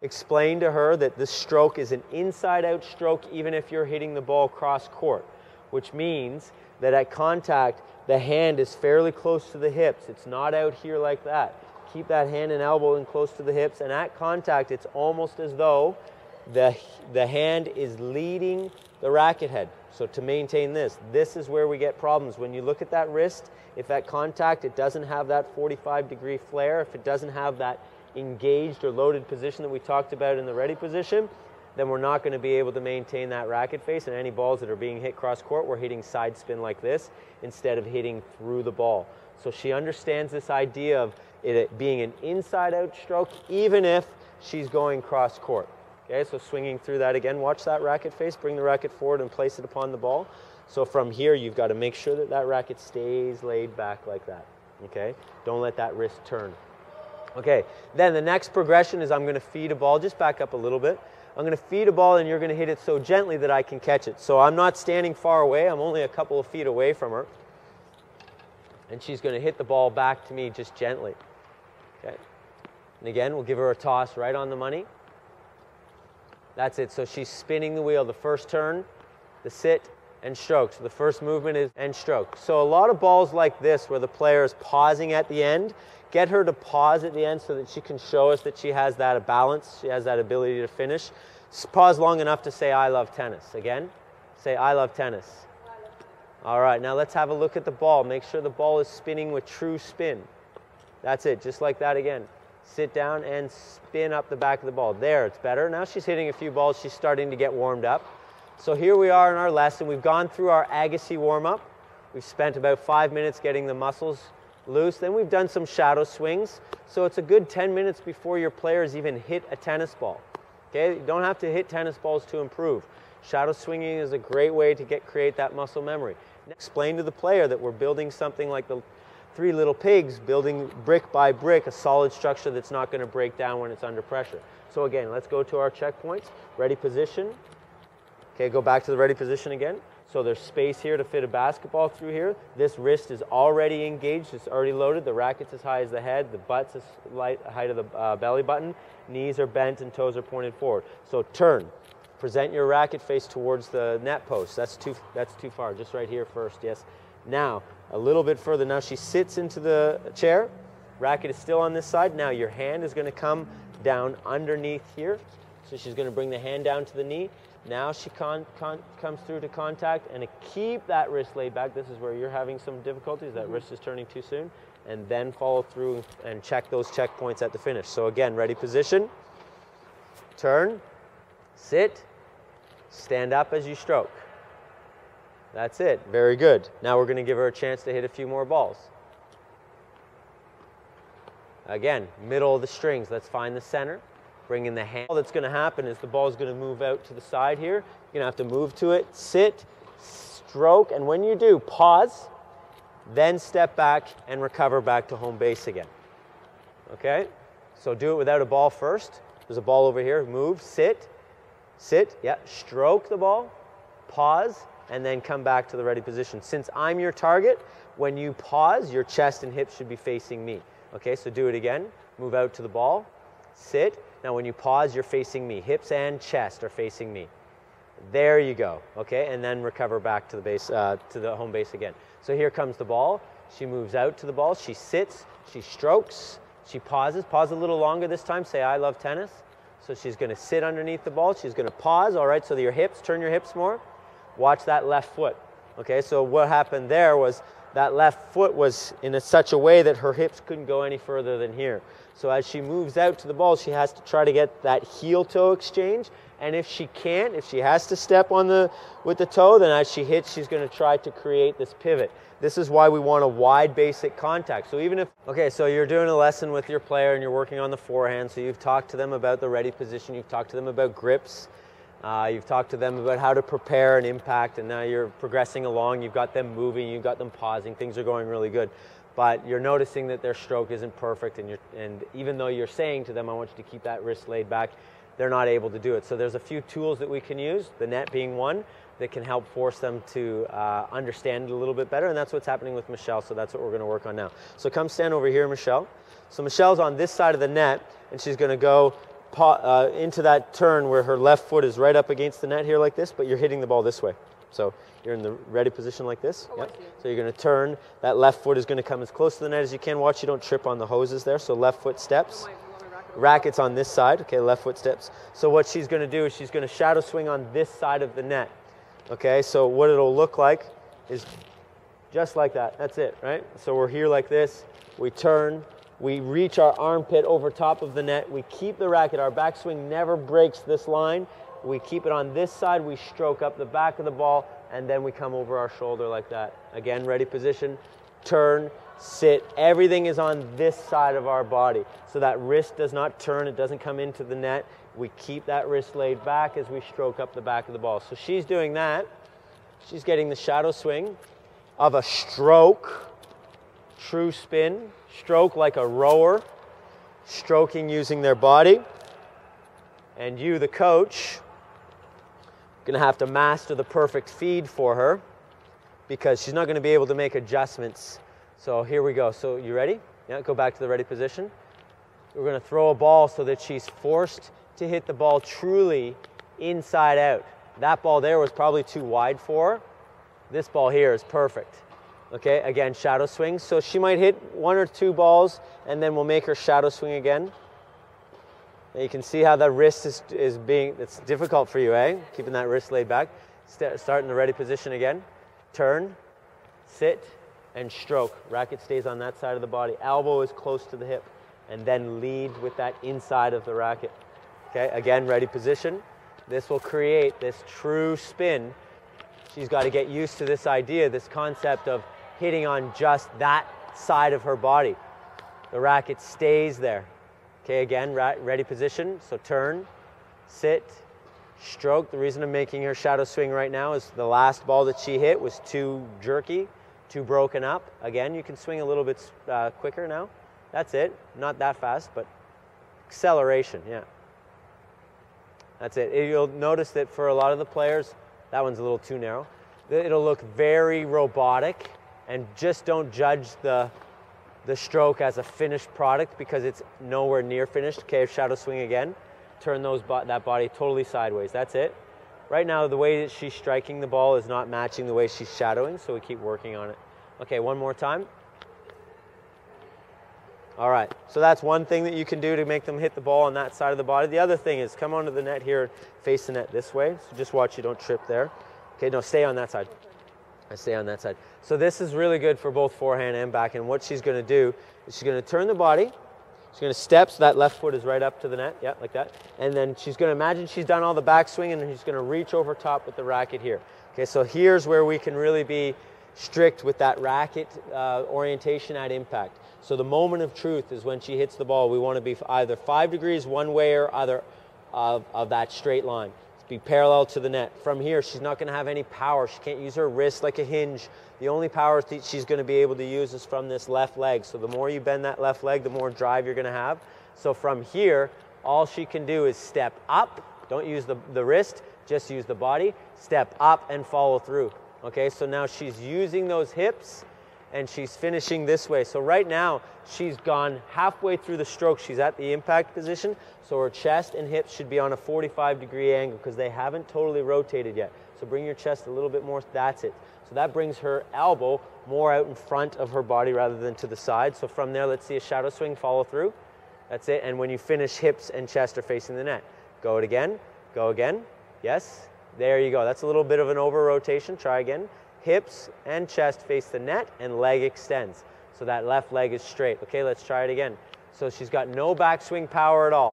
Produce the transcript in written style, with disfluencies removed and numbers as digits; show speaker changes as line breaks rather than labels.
Explain to her that this stroke is an inside-out stroke even if you're hitting the ball cross court, which means that at contact, the hand is fairly close to the hips. It's not out here like that. Keep that hand and elbow in close to the hips, and at contact, it's almost as though the hand is leading the racket head. So to maintain this is where we get problems. When you look at that wrist, if at contact it doesn't have that 45-degree flare, if it doesn't have that engaged or loaded position that we talked about in the ready position, then we're not going to be able to maintain that racket face, and any balls that are being hit cross court, we're hitting side spin like this instead of hitting through the ball. So she understands this idea of it being an inside out stroke even if she's going cross court. Okay, so swinging through that again, watch that racket face, bring the racket forward and place it upon the ball. So from here you've got to make sure that that racket stays laid back like that. Okay, don't let that wrist turn. Okay, then the next progression is I'm going to feed a ball. Just back up a little bit. I'm going to feed a ball and you're going to hit it so gently that I can catch it. So I'm not standing far away. I'm only a couple of feet away from her. And she's going to hit the ball back to me just gently. Okay. And again, we'll give her a toss right on the money. That's it. So she's spinning the wheel. The first turn, the sit, and stroke. So the first movement is and stroke. So a lot of balls like this where the player is pausing at the end, get her to pause at the end so that she can show us that she has that balance, she has that ability to finish. Pause long enough to say, I love tennis. Again, say, I love tennis. All right, now let's have a look at the ball. Make sure the ball is spinning with true spin. That's it, just like that again. Sit down and spin up the back of the ball. There, it's better. Now she's hitting a few balls. She's starting to get warmed up. So here we are in our lesson. We've gone through our Agassi warm-up. We've spent about 5 minutes getting the muscles loose. Then we've done some shadow swings. So it's a good 10 minutes before your players even hit a tennis ball. Okay, you don't have to hit tennis balls to improve. Shadow swinging is a great way to create that muscle memory. Explain to the player that we're building something like the Three Little Pigs, building brick by brick a solid structure that's not going to break down when it's under pressure. So again, let's go to our checkpoints. Ready position. Okay, go back to the ready position again. So there's space here to fit a basketball through here. This wrist is already engaged. It's already loaded. The racket's as high as the head. The butt's as height of the belly button. Knees are bent and toes are pointed forward. So turn. Present your racket face towards the net post. That's too far. Just right here first. Yes. Now, a little bit further. Now she sits into the chair. Racket is still on this side. Now your hand is going to come down underneath here. So she's going to bring the hand down to the knee. Now she comes through to contact and keep that wrist laid back. This is where you're having some difficulties. That wrist is turning too soon. And then follow through and check those checkpoints at the finish. So again, ready position. Turn. Sit. Stand up as you stroke. That's it. Very good. Now we're going to give her a chance to hit a few more balls. Again, middle of the strings. Let's find the center. Bring in the hand. All that's going to happen is the ball is going to move out to the side here. You're going to have to move to it, sit, stroke, and when you do, pause, then step back and recover back to home base again. Okay? So do it without a ball first. There's a ball over here. Move, sit, yeah, stroke the ball, pause, and then come back to the ready position. Since I'm your target, when you pause, your chest and hips should be facing me. Okay, so do it again. Move out to the ball, sit. Now when you pause, you're facing me. Hips and chest are facing me. There you go. Okay, and then recover back to the base, to the home base again. So here comes the ball. She moves out to the ball. She sits. She strokes. She pauses. Pause a little longer this time. Say, I love tennis. So she's going to sit underneath the ball. She's going to pause. All right, so your hips, turn your hips more. Watch that left foot. Okay, so what happened there was that left foot was in such a way that her hips couldn't go any further than here. So as she moves out to the ball, she has to try to get that heel-toe exchange. And if she can't, if she has to step on with the toe, then as she hits, she's going to try to create this pivot. This is why we want a wide basic contact. So even if, okay, so you're doing a lesson with your player and you're working on the forehand, so you've talked to them about the ready position, you've talked to them about grips, you've talked to them about how to prepare an impact, and now you're progressing along, you've got them moving, you've got them pausing, things are going really good. But you're noticing that their stroke isn't perfect, and even though you're saying to them, I want you to keep that wrist laid back, they're not able to do it. So there's a few tools that we can use, the net being one, that can help force them to understand it a little bit better, and that's what's happening with Michelle, so that's what we're going to work on now. So come stand over here, Michelle. So Michelle's on this side of the net, and she's going to go into that turn where her left foot is right up against the net here like this, but you're hitting the ball this way. So you're in the ready position like this.
Oh,
yep. So you're going to turn. That left foot is going to come as close to the net as you can. Watch you don't trip on the hoses there. So left foot steps. Racket's on this side. Okay, left foot steps. So what she's going to do is she's going to shadow swing on this side of the net. Okay, so what it'll look like is just like that. That's it, right? So we're here like this. We turn. We reach our armpit over top of the net. We keep the racket. Our backswing never breaks this line. We keep it on this side. We stroke up the back of the ball, and then we come over our shoulder like that. Again, ready position, turn, sit. Everything is on this side of our body. So that wrist does not turn. It doesn't come into the net. We keep that wrist laid back as we stroke up the back of the ball. So she's doing that. She's getting the shadow swing of a stroke, true spin, stroke like a rower, stroking using their body. And you, the coach, going to have to master the perfect feed for her because she's not going to be able to make adjustments. So here we go. So you ready? Yeah, go back to the ready position. We're going to throw a ball so that she's forced to hit the ball truly inside out. That ball there was probably too wide for her. This ball here is perfect. Okay, again, shadow swing. So she might hit 1 or 2 balls and then we'll make her shadow swing again. And you can see how that wrist is being, it's difficult for you, eh? Keeping that wrist laid back. Start in the ready position again. Turn, sit, and stroke. Racket stays on that side of the body. Elbow is close to the hip. And then lead with that inside of the racket. Okay, again, ready position. This will create this true spin. She's got to get used to this idea, this concept of hitting on just that side of her body. The racket stays there. Okay, again, ready position. So turn, sit, stroke. The reason I'm making her shadow swing right now is the last ball that she hit was too jerky, too broken up. Again, you can swing a little bit quicker now. That's it. Not that fast, but acceleration, yeah. That's it. You'll notice that for a lot of the players, that one's a little too narrow. It'll look very robotic, and just don't judge the stroke as a finished product because it's nowhere near finished. Okay, shadow swing again. Turn that body totally sideways. That's it. Right now, the way that she's striking the ball is not matching the way she's shadowing, so we keep working on it. Okay, one more time. All right, so that's one thing that you can do to make them hit the ball on that side of the body. The other thing is come onto the net here, face the net this way. So just watch you don't trip there. Okay, no, stay on that side. I stay on that side. So this is really good for both forehand and backhand. What she's going to do is she's going to turn the body. She's going to step so that left foot is right up to the net. Yeah, like that. And then she's going to imagine she's done all the backswing and she's going to reach over top with the racket here. Okay, so here's where we can really be strict with that racket orientation at impact. So the moment of truth is when she hits the ball. We want to be either 5 degrees one way or other of that straight line. Be parallel to the net. From here, she's not going to have any power. She can't use her wrist like a hinge. The only power she's going to be able to use is from this left leg. So the more you bend that left leg, the more drive you're going to have. So from here, all she can do is step up. Don't use the wrist, just use the body. Step up and follow through. Okay, so now she's using those hips and she's finishing this way. So right now, she's gone halfway through the stroke. She's at the impact position. So her chest and hips should be on a 45-degree angle because they haven't totally rotated yet. So bring your chest a little bit more. That's it. So that brings her elbow more out in front of her body rather than to the side. So from there, let's see a shadow swing, follow through. That's it. And when you finish, hips and chest are facing the net. Go it again. Go again. Yes. There you go. That's a little bit of an over rotation. Try again. Hips and chest face the net and leg extends. So that left leg is straight. Okay, let's try it again. So she's got no backswing power at all.